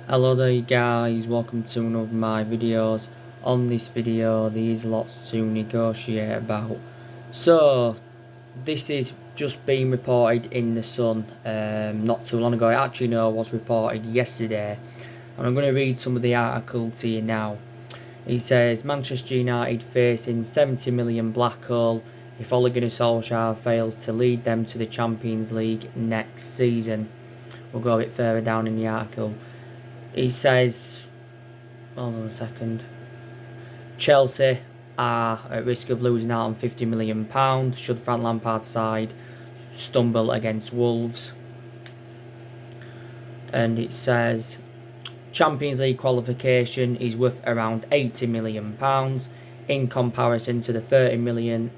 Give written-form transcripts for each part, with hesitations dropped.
Hello there guys, welcome to one of my videos. On this video there's lots to negotiate about. So this is just being reported in the Sun not too long ago. It actually was reported yesterday, and I'm going to read some of the article to you now. It says Manchester United facing 70 million black hole if Ole Gunnar Solskjaer fails to lead them to the Champions League next season. We'll go a bit further down in the article. He says, hold on a second, Chelsea are at risk of losing out on £50 million should Frank Lampard's side stumble against Wolves. And it says Champions League qualification is worth around £80 million in comparison to the 30 million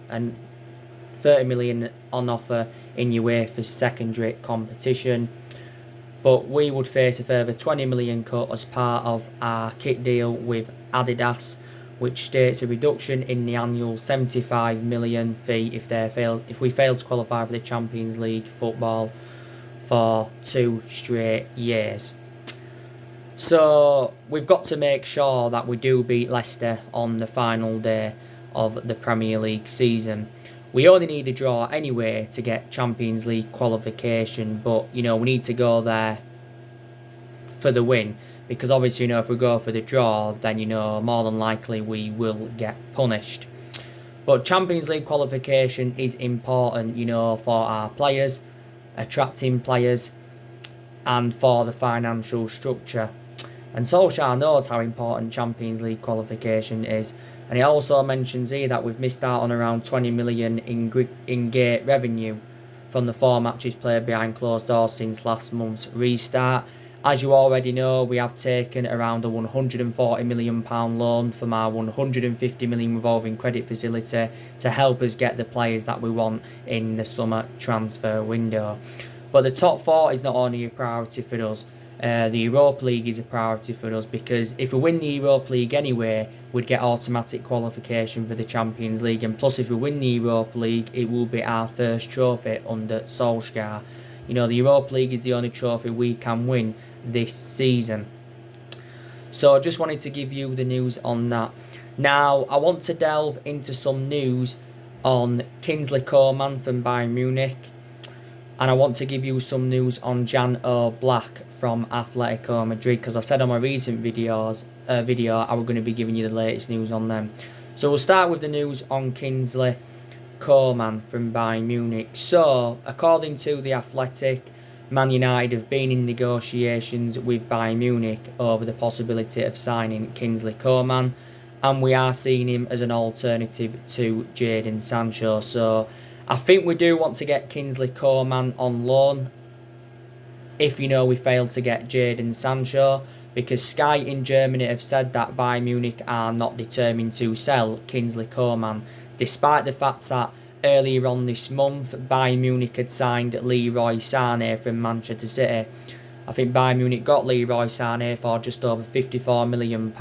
on offer in UEFA's secondary competition. But we would face a further 20 million cut as part of our kit deal with Adidas, which states a reduction in the annual 75 million fee if we fail to qualify for the Champions League football for 2 straight years. So we've got to make sure that we do beat Leicester on the final day of the Premier League season. We only need a draw anyway to get Champions League qualification, but we need to go there for the win, because obviously if we go for the draw, then more than likely we will get punished. But Champions League qualification is important for our players, attracting players, and for the financial structure. And Solskjaer knows how important Champions League qualification is. And he also mentions here that we've missed out on around 20 million in gate revenue from the 4 matches played behind closed doors since last month's restart. As you already know, we have taken around a £140 million loan from our £150 million revolving credit facility to help us get the players that we want in the summer transfer window. But the top 4 is not only a priority for us. The Europa League is a priority for us, because if we win the Europa League anyway, we'd get automatic qualification for the Champions League, and plus if we win the Europa League, it will be our first trophy under Solskjaer. The Europa League is the only trophy we can win this season. So I just wanted to give you the news on that. Now I want to delve into some news on Kingsley Coman from Bayern Munich. And I want to give you some news on Jan Oblak from Atletico Madrid, because I said on my recent video I was going to be giving you the latest news on them. So we'll start with the news on Kingsley Coman from Bayern Munich. So, according to The Athletic, Man United have been in negotiations with Bayern Munich over the possibility of signing Kingsley Coman, and we are seeing him as an alternative to Jadon Sancho. So I think we do want to get Kingsley Coman on loan if we fail to get Jadon Sancho, because Sky in Germany have said that Bayern Munich are not determined to sell Kingsley Coman, despite the fact that earlier on this month Bayern Munich had signed Leroy Sané from Manchester City. I think Bayern Munich got Leroy Sané for just over £54 million,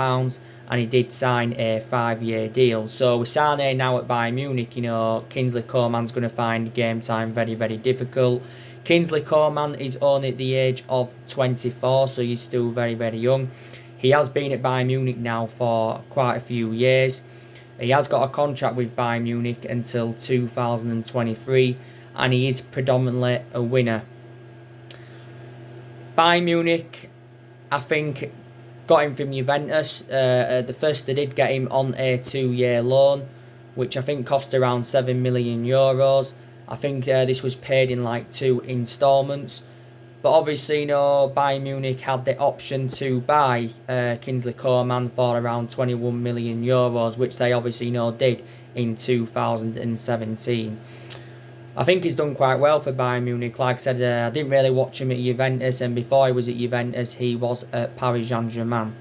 and he did sign a 5-year deal. So with Sané now at Bayern Munich, Kingsley Coman's going to find game time very, very difficult. Kingsley Coman is only at the age of 24, so he's still very, very young. He has been at Bayern Munich now for quite a few years. He has got a contract with Bayern Munich until 2023, and he is predominantly a winner. Bayern Munich, I think, got him from Juventus. At the first they did get him on a 2-year loan, which I think cost around €7 million. I think this was paid in like 2 instalments. But obviously, Bayern Munich had the option to buy Kingsley Coman for around €21 million, which they obviously did in 2017. I think he's done quite well for Bayern Munich. Like I said, I didn't really watch him at Juventus, and before he was at Juventus, he was at Paris Saint-Germain.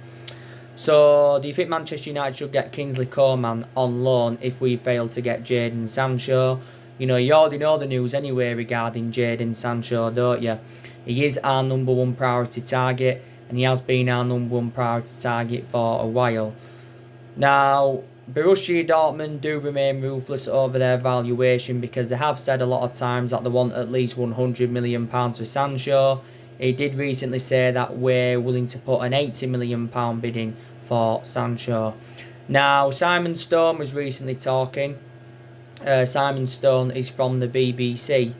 So, do you think Manchester United should get Kingsley Coman on loan if we fail to get Jadon Sancho? You already know the news anyway regarding Jadon Sancho, don't you? He is our number 1 priority target, and he has been our number 1 priority target for a while. Now, Borussia Dortmund do remain ruthless over their valuation, because they have said a lot of times that they want at least £100 million for Sancho. he did recently say that we're willing to put an £80 million bid in for Sancho. Now, Simon Stone was recently talking. Simon Stone is from the BBC.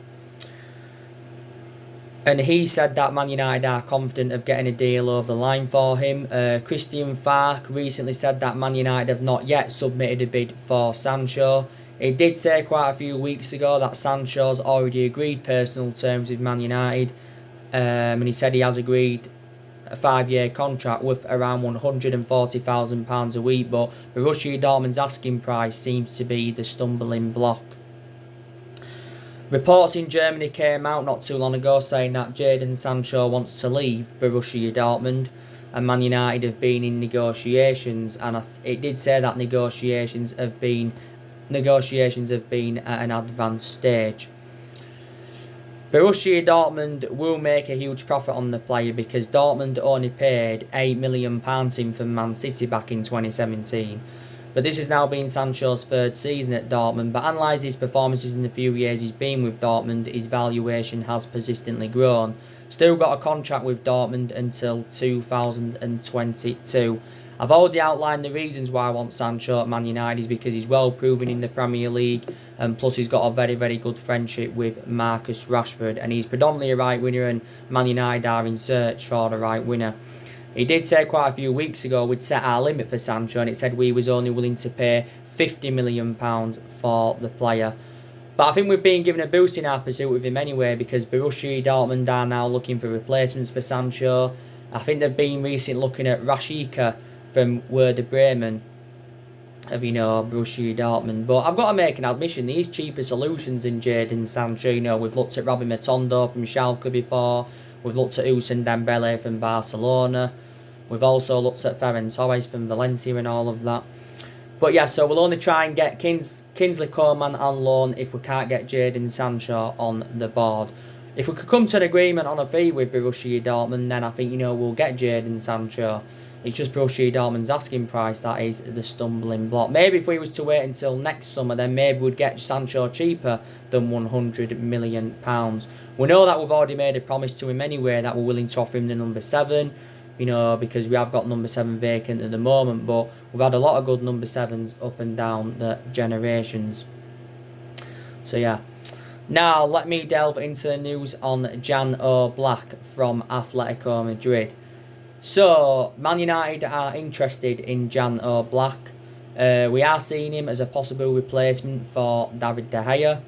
And he said that Man United are confident of getting a deal over the line for him. Christian Falk recently said that Man United have not yet submitted a bid for Sancho. He did say quite a few weeks ago that Sancho's already agreed personal terms with Man United. And he said he has agreed a 5-year contract worth around £140,000 a week. But Borussia Dortmund's asking price seems to be the stumbling block. Reports in Germany came out not too long ago saying that Jadon Sancho wants to leave Borussia Dortmund, and Man United have been in negotiations, and it did say that negotiations have been at an advanced stage. Borussia Dortmund will make a huge profit on the player because Dortmund only paid £8 million in from Man City back in 2017. But this has now been Sancho's third season at Dortmund. But analyse his performances in the few years he's been with Dortmund, his valuation has persistently grown. Still got a contract with Dortmund until 2022. I've already outlined the reasons why I want Sancho at Man United is because he's well proven in the Premier League, and plus he's got a very, very good friendship with Marcus Rashford, and he's predominantly a right winger, and Man United are in search for the right winner. He did say quite a few weeks ago we'd set our limit for Sancho, and it said we was only willing to pay £50 million for the player. But I think we've been given a boost in our pursuit of him anyway, because Borussia Dortmund are now looking for replacements for Sancho. I think they've been recently looking at Rashica from Werder Bremen of, Borussia Dortmund. But I've got to make an admission, these cheaper solutions in Jadon Sancho, we've looked at Robin Matondo from Schalke before, we've looked at Ousmane Dembele from Barcelona, we've also looked at Ferran Torres from Valencia and all of that. But yeah, so we'll only try and get Kingsley Coman on loan if we can't get Jadon Sancho on the board. If we could come to an agreement on a fee with Borussia Dortmund, then I think, we'll get Jadon Sancho. It's just Borussia Dortmund's asking price that is the stumbling block. Maybe if we was to wait until next summer, then maybe we'd get Sancho cheaper than £100 million. We know that we've already made a promise to him anyway that we're willing to offer him the number 7, because we have got number 7 vacant at the moment, but we've had a lot of good number 7s up and down the generations. So yeah. Now let me delve into the news on Jan Oblak from Atletico Madrid. So, Man United are interested in Jan Oblak. We are seeing him as a possible replacement for David De Gea.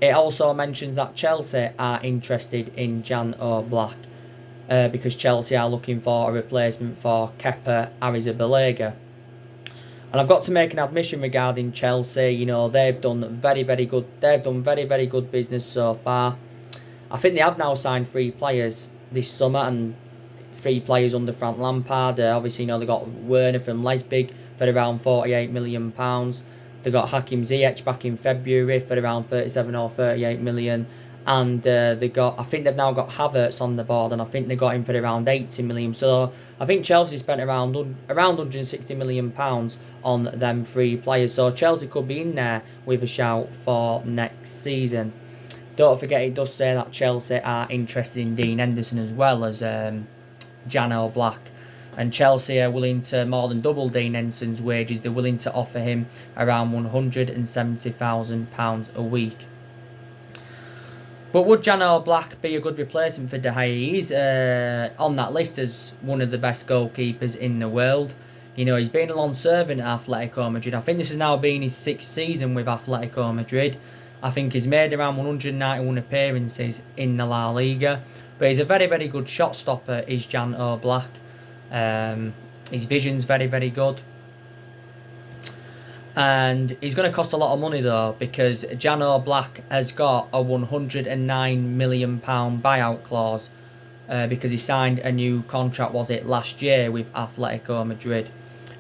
It also mentions that Chelsea are interested in Jan Oblak because Chelsea are looking for a replacement for Kepa Arrizabalaga. And I've got to make an admission regarding Chelsea. They've done very, very good. They've done very, very good business so far. I think they have now signed 3 players this summer, and 3 players under Frank Lampard. Obviously, they got Werner from Leipzig for around £48 million. They got Hakim Ziyech back in February for around 37 or 38 million. And I think they've now got Havertz on the board, and I think they got him for around 80 million. So I think Chelsea spent around £160 million on them 3 players. So Chelsea could be in there with a shout for next season. Don't forget, it does say that Chelsea are interested in Dean Henderson as well as Jan Oblak, and Chelsea are willing to more than double Dean Henderson's wages. They're willing to offer him around £170,000 a week. But would Jan Oblak be a good replacement for De Gea? He's on that list as one of the best goalkeepers in the world. He's been a long servant at Atletico Madrid. I think this has now been his 6th season with Atletico Madrid. I think he's made around 191 appearances in the La Liga. But he's a very, very good shot stopper, is Jan Oblak. His vision's very, very good. And he's going to cost a lot of money though, because Jan Oblak has got a £109 million buyout clause because he signed a new contract, last year with Atletico Madrid.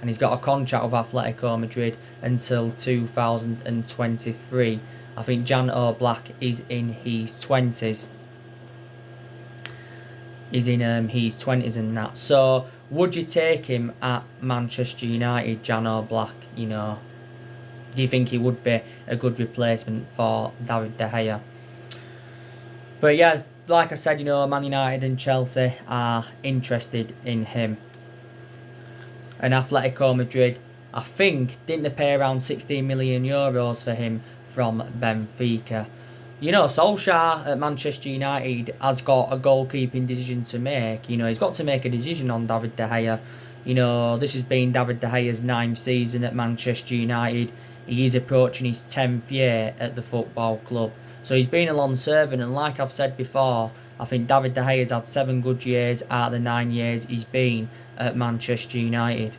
And he's got a contract with Atletico Madrid until 2023. I think Jan Oblak is in his 20s. He's in his 20s and that. So, would you take him at Manchester United, Jan Oblak? Do you think he would be a good replacement for David De Gea? But yeah, like I said, Man United and Chelsea are interested in him. And Atletico Madrid, I think, didn't they pay around 16 million euros for him from Benfica? Solskjaer at Manchester United has got a goalkeeping decision to make. He's got to make a decision on David De Gea. This has been David De Gea's 9th season at Manchester United. He is approaching his 10th year at the football club. So he's been a long servant, and like I've said before, I think David De Gea has had 7 good years out of the 9 years he's been at Manchester United.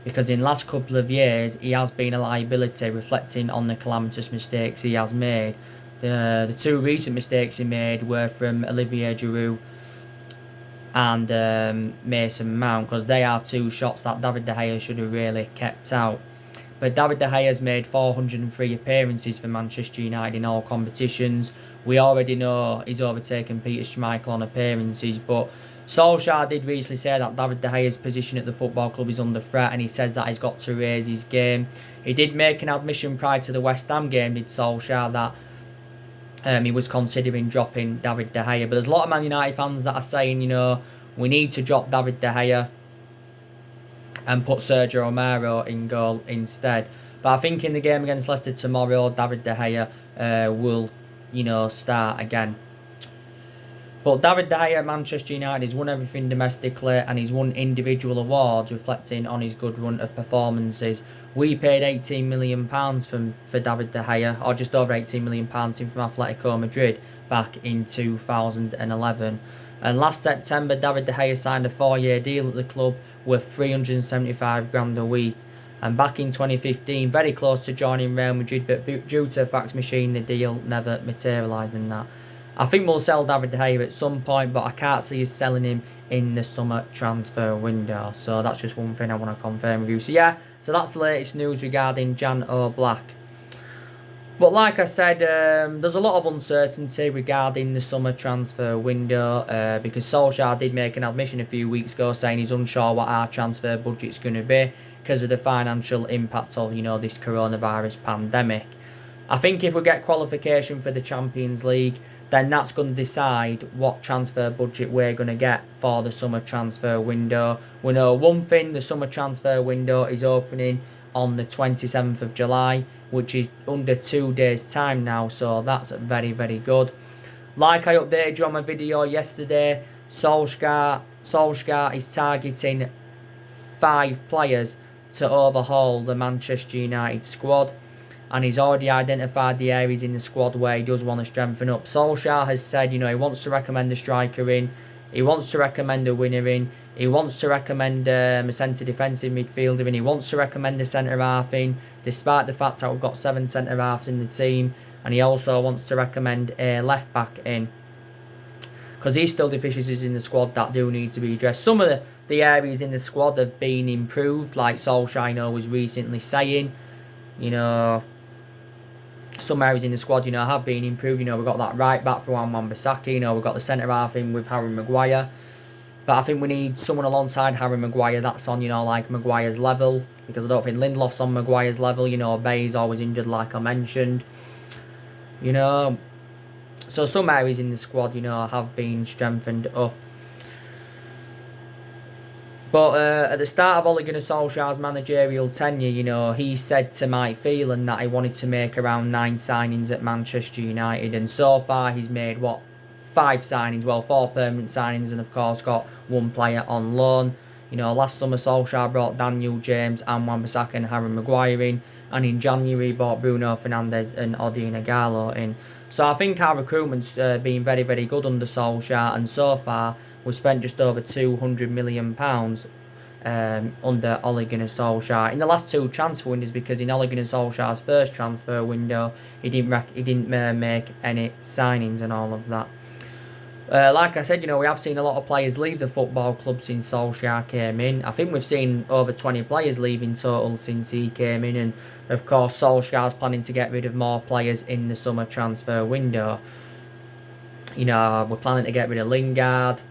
Because in the last couple of years, he has been a liability, reflecting on the calamitous mistakes he has made. The 2 recent mistakes he made were from Olivier Giroud and Mason Mount, because they are 2 shots that David De Gea should have really kept out. But David De Gea has made 403 appearances for Manchester United in all competitions. We already know he's overtaken Peter Schmeichel on appearances, but Solskjaer did recently say that David De Gea's position at the football club is under threat, and he says that he's got to raise his game. He did make an admission prior to the West Ham game, did Solskjaer, that he was considering dropping David De Gea. But there's a lot of Man United fans that are saying, we need to drop David De Gea and put Sergio Romero in goal instead. But I think in the game against Leicester tomorrow, David De Gea will, start again. But David De Gea at Manchester United has won everything domestically, and he's won individual awards reflecting on his good run of performances. We paid £18 million for David De Gea, or just over £18 million from Atletico Madrid back in 2011. And last September, David De Gea signed a 4-year deal at the club worth $375,000 a week. And back in 2015, very close to joining Real Madrid, but due to the fax machine, the deal never materialised in that. I think we'll sell David De Gea at some point, but I can't see us selling him in the summer transfer window. So that's just one thing I want to confirm with you. So that's the latest news regarding Jan Oblak. But like I said, there's a lot of uncertainty regarding the summer transfer window because Solskjaer did make an admission a few weeks ago saying he's unsure what our transfer budget's going to be because of the financial impact of, this coronavirus pandemic. I think if we get qualification for the Champions League, then that's going to decide what transfer budget we're going to get for the summer transfer window. We know one thing, the summer transfer window is opening on the 27th of July, which is under 2 days' time now, so that's very, very good. Like I updated you on my video yesterday, Solskjaer is targeting 5 players to overhaul the Manchester United squad, and he's already identified the areas in the squad where he does want to strengthen up. Solskjaer has said, he wants to recommend a striker in, he wants to recommend a winner in, he wants to recommend a centre defensive midfielder in, he wants to recommend a centre half in, despite the fact that we've got 7 centre halves in the team, and he also wants to recommend a left back in, because he's still deficiencies in the squad that do need to be addressed. Some of the areas in the squad have been improved, like Solskjaer was recently saying, some areas in the squad, have been improved. We've got that right back for Wan-Bissaka. We've got the centre half in with Harry Maguire. But I think we need someone alongside Harry Maguire that's on, like Maguire's level. Because I don't think Lindelof's on Maguire's level. Bay's always injured, like I mentioned. So some areas in the squad, have been strengthened up. But at the start of Ole Gunnar Solskjaer's managerial tenure, he said to Mike Phelan that he wanted to make around 9 signings at Manchester United. And so far he's made, 5 signings? Well, 4 permanent signings and, of course, got 1 player on loan. Last summer Solskjaer brought Daniel James and Wan-Bissaka and Harry Maguire in. And in January brought Bruno Fernandes and Odion Ighalo in. So I think our recruitment's been very, very good under Solskjaer. And so far we've spent just over £200 million under Ole Gunnar Solskjaer in the last 2 transfer windows, because in Ole Gunnar Solskjaer's first transfer window he didn't make any signings and all of that. Like I said, we have seen a lot of players leave the football club since Solskjaer came in. I think we've seen over 20 players leave in total since he came in, and of course Solskjaer's planning to get rid of more players in the summer transfer window. We're planning to get rid of Lingard.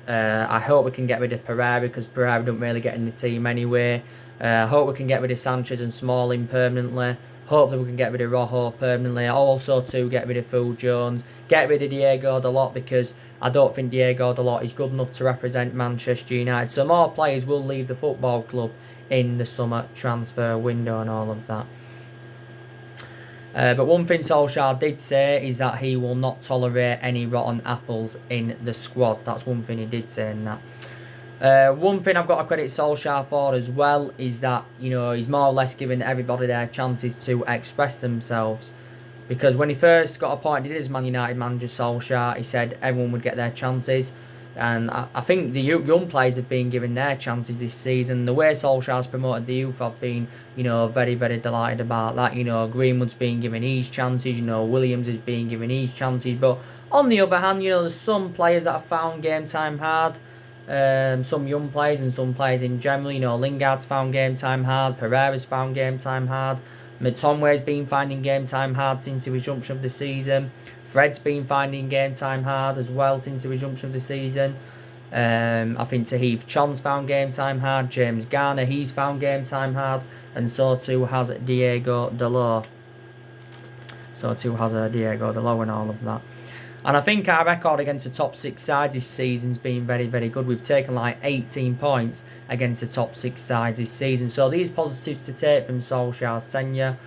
I hope we can get rid of Pereira, because Pereira don't really get in the team anyway. I hope we can get rid of Sanchez and Smalling permanently. Hopefully we can get rid of Rojo permanently. Also to get rid of Phil Jones, get rid of Diego Dalot, because I don't think Diego Dalot is good enough to represent Manchester United. So more players will leave the football club in the summer transfer window and all of that. But one thing Solskjaer did say is that he will not tolerate any rotten apples in the squad. That's one thing he did say in that. One thing I've got to credit Solskjaer for as well is that, you know, he's more or less giving everybody their chances to express themselves. Because when he first got appointed as Man United manager, Solskjaer, he said everyone would get their chances. And I think the young players have been given their chances this season. The way Solskjaer's promoted the youth, I've been, you know, very, very delighted about that. You know, Greenwood's been given his chances. You know, Williams is being given his chances. But on the other hand, you know, there's some players that have found game time hard. Some young players and some players in general. You know, Lingard's found game time hard. Pereira's found game time hard. McTominay's been finding game time hard since the resumption of the season. Fred's been finding game time hard as well since the resumption of the season. I think Tahith Chon's found game time hard. James Garner, he's found game time hard. And so too has Diego Dalot. And all of that. And I think our record against the top 6 sides this season's been very, very good. We've taken like 18 points against the top 6 sides this season. So these positives to take from Solskjaer's tenure.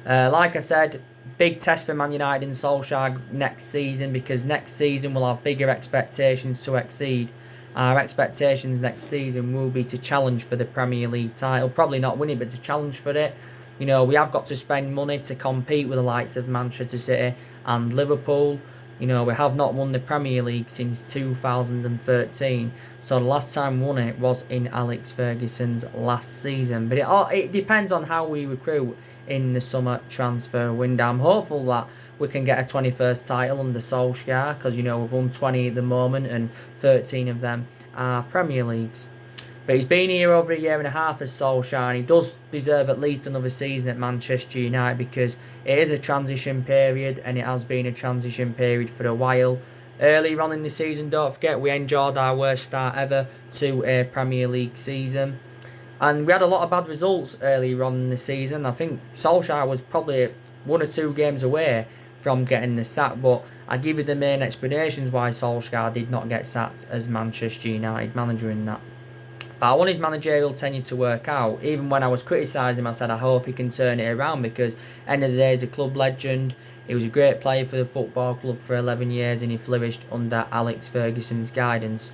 Like I said, big test for Man United and Solskjaer next season, because next season we'll have bigger expectations to exceed. Our expectations next season will be to challenge for the Premier League title. Probably not win it, but to challenge for it. You know, we have got to spend money to compete with the likes of Manchester City and Liverpool. You know, we have not won the Premier League since 2013. So the last time we won it was in Alex Ferguson's last season. But it depends on how we recruit in the summer transfer window. I'm hopeful that we can get a 21st title under Solskjaer, because, you know, we've won 20 at the moment and 13 of them are Premier Leagues. But he's been here over a year and a half as Solskjaer, and he does deserve at least another season at Manchester United, because it is a transition period, and it has been a transition period for a while. Earlier on in the season, don't forget, we enjoyed our worst start ever to a Premier League season. And we had a lot of bad results earlier on in the season. I think Solskjaer was probably 1 or 2 games away from getting the sack, but I give you the main explanations why Solskjaer did not get sacked as Manchester United manager in that. But I want his managerial tenure to work out. Even when I was criticising him, I said I hope he can turn it around, because end of the day, he's a club legend. He was a great player for the football club for 11 years, and he flourished under Alex Ferguson's guidance.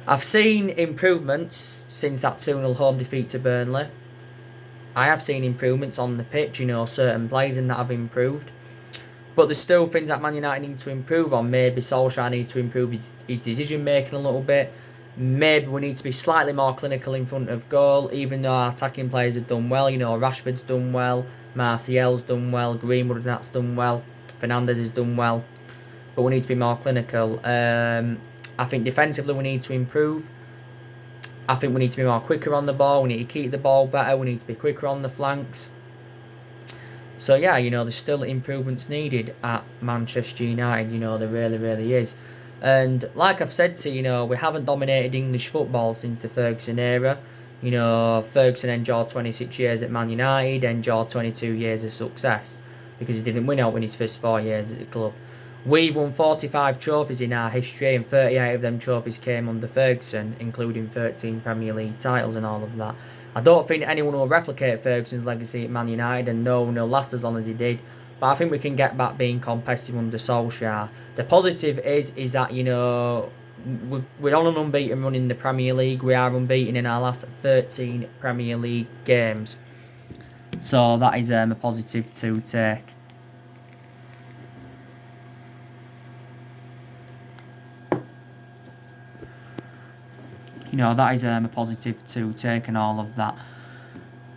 I've seen improvements since that 2-0 home defeat to Burnley. I have seen improvements on the pitch, you know, certain players in that have improved. But there's still things that Man United need to improve on. Maybe Solskjaer needs to improve his decision making a little bit. Maybe we need to be slightly more clinical in front of goal, even though our attacking players have done well. You know, Rashford's done well, Martial's done well, Greenwood and that's done well, Fernandes has done well. But we need to be more clinical. I think defensively we need to improve. I think we need to be more quicker on the ball. We need to keep the ball better. We need to be quicker on the flanks. So yeah, you know, there's still improvements needed at Manchester United. You know, there really, really is. And like I've said to you, you know, we haven't dominated English football since the Ferguson era. You know, Ferguson enjoyed 26 years at Man United, enjoyed 22 years of success, because he didn't win out in his first 4 years at the club. We've won 45 trophies in our history, and 38 of them trophies came under Ferguson, including 13 Premier League titles and all of that. I don't think anyone will replicate Ferguson's legacy at Man United, and no one will last as long as he did. But I think we can get back being competitive under Solskjaer. The positive is that, you know, we're on an unbeaten run in the Premier League. We are unbeaten in our last 13 Premier League games. So that is a positive to take. You know, that is a positive to take and all of that.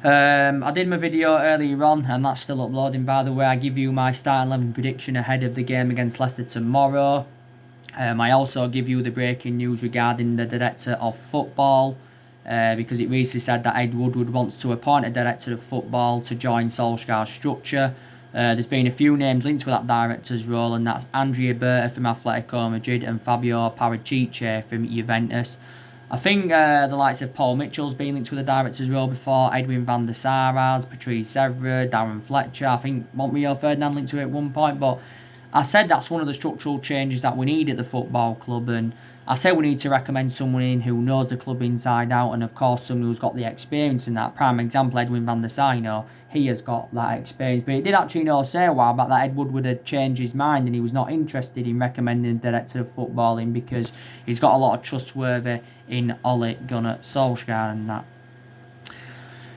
I did my video earlier on, and that's still uploading, by the way. I give you my starting 11 prediction ahead of the game against Leicester tomorrow. I also give you the breaking news regarding the director of football, because it recently said that Ed Woodward wants to appoint a director of football to join Solskjaer's structure. There's been a few names linked to that director's role, and that's Andrea Berta from Atletico Madrid and Fabio Paratici from Juventus. I think the likes of Paul Mitchell's been linked with the director's role before, Edwin van der Sar has, Patrice Evra, Darren Fletcher. I think Rio Ferdinand linked to it at one point, but I said that's one of the structural changes that we need at the football club, and I said we need to recommend someone in who knows the club inside out, and of course someone who's got the experience in that. Prime example, Edwin van der Sar, he has got that experience. But it did actually say a while back that Ed Woodward had changed his mind and he was not interested in recommending the director of footballing because he's got a lot of trustworthy in Ole Gunnar Solskjaer and that.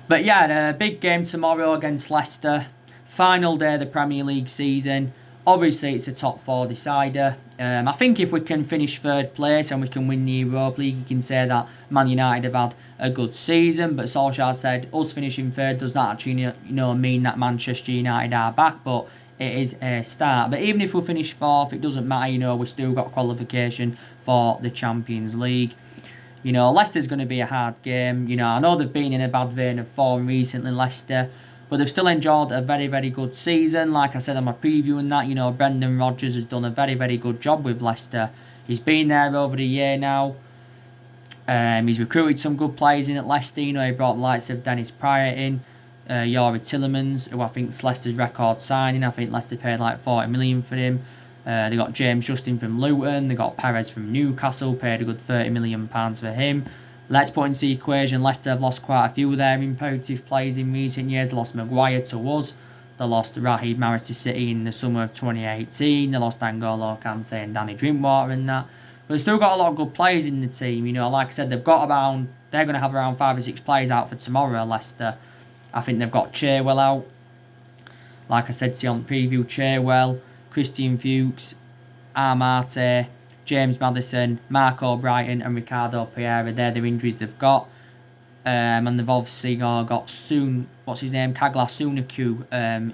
But yeah, a big game tomorrow against Leicester. Final day of the Premier League season. Obviously, it's a top 4 decider. I think if we can finish 3rd place and we can win the Europa League, you can say that Man United have had a good season. But Solskjaer said us finishing 3rd does not actually mean that Manchester United are back, but it is a start. But even if we finish 4th, it doesn't matter. We've still got qualification for the Champions League. Leicester's going to be a hard game. I know they've been in a bad vein of form recently, Leicester. But they've still enjoyed a very, very good season. Like I said on my preview and that, Brendan Rodgers has done a very, very good job with Leicester. He's been there over the year now. He's recruited some good players in at Leicester. He brought the likes of Dennis Pryor in, Yori Tillemans, who I think is Leicester's record signing. I think Leicester paid like 40 million for him. They got James Justin from Luton. They got Perez from Newcastle, paid a good £30 million for him. Let's put into the equation, Leicester have lost quite a few of their imperative players in recent years. They lost Maguire to us. They lost Raheem Mahrez to City in the summer of 2018. They lost N'Golo Kante and Danny Drinkwater and that. But they've still got a lot of good players in the team. Like I said, they're going to have around 5 or 6 players out for tomorrow, Leicester. I think they've got Chilwell out. Like I said to you on the preview, Chilwell, Christian Fuchs, Amate, James Maddison, Marco Brighton and Ricardo Pereira. They're the injuries they've got. And they've obviously got Kagla Sunaku,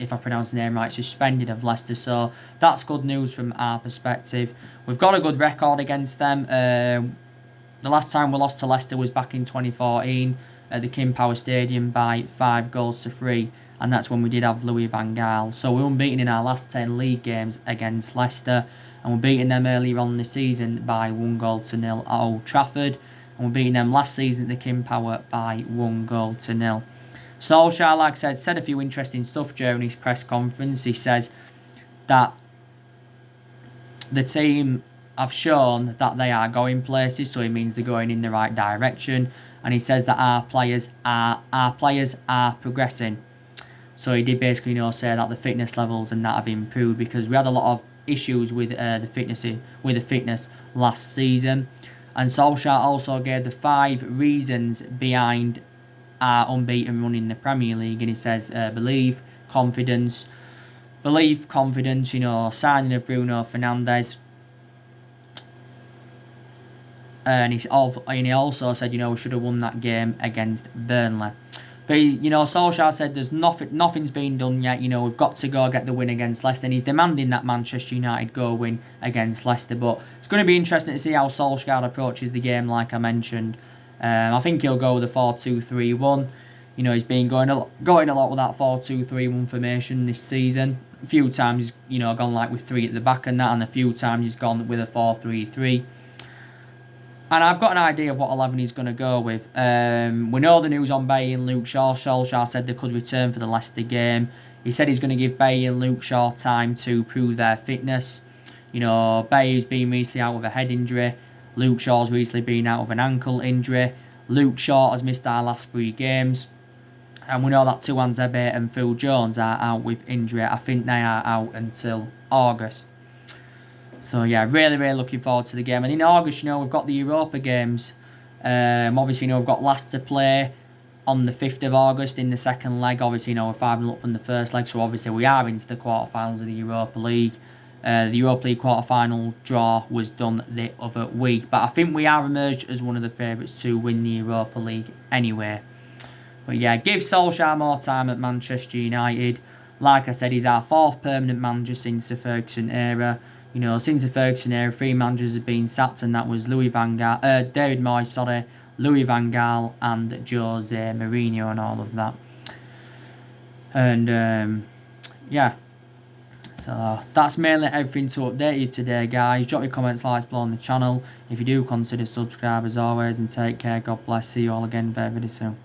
if I pronounce the name right, suspended of Leicester. So that's good news from our perspective. We've got a good record against them. The last time we lost to Leicester was back in 2014 at the King Power Stadium by 5-3. And that's when we did have Louis van Gaal. So we're unbeaten in our last 10 league games against Leicester. And we're beating them earlier on in the season by 1-0 at Old Trafford. And we're beating them last season at the King Power by 1-0. Solskjaer, like I said a few interesting stuff during his press conference. He says that the team have shown that they are going places, so it means they're going in the right direction. And he says that our players are progressing. So he did basically say that the fitness levels and that have improved, because we had a lot of issues with the fitness last season. And Solskjaer also gave the 5 reasons behind our unbeaten run in the Premier League, and he says belief, confidence, signing of Bruno Fernandes. And he also said, we should have won that game against Burnley. But, Solskjaer said there's nothing's been done yet. We've got to go get the win against Leicester. And he's demanding that Manchester United go win against Leicester. But it's going to be interesting to see how Solskjaer approaches the game, like I mentioned. I think he'll go with a 4-2-3-1. He's been going a lot with that 4-2-3-1 formation this season. A few times he's, gone like with 3 at the back and that. And a few times he's gone with a 4-3-3. And I've got an idea of what 11 he's going to go with. We know the news on Bailly and Luke Shaw. Solskjaer said they could return for the Leicester game. He said he's going to give Bailly and Luke Shaw time to prove their fitness. Bailly's been recently out with a head injury. Luke Shaw's recently been out with an ankle injury. Luke Shaw has missed our last 3 games. And we know that Tuan Zebe and Phil Jones are out with injury. I think they are out until August. So yeah, really, really looking forward to the game. And in August, we've got the Europa games. Obviously, we've got Leicester play on the 5th of August in the second leg. Obviously, we're 5-0 up from the first leg. So obviously, we are into the quarterfinals of the Europa League. The Europa League quarterfinal draw was done the other week. But I think we are emerged as one of the favourites to win the Europa League anyway. But yeah, give Solskjaer more time at Manchester United. Like I said, he's our 4th permanent manager since the Ferguson era. Since the Ferguson era, 3 managers have been sacked, and that was David Moyes, Louis van Gaal, and Jose Mourinho, and all of that. And yeah, So that's mainly everything to update you today, guys. Drop your comments, likes below on the channel. If you do, consider subscribe as always, and take care. God bless. See you all again very, very soon.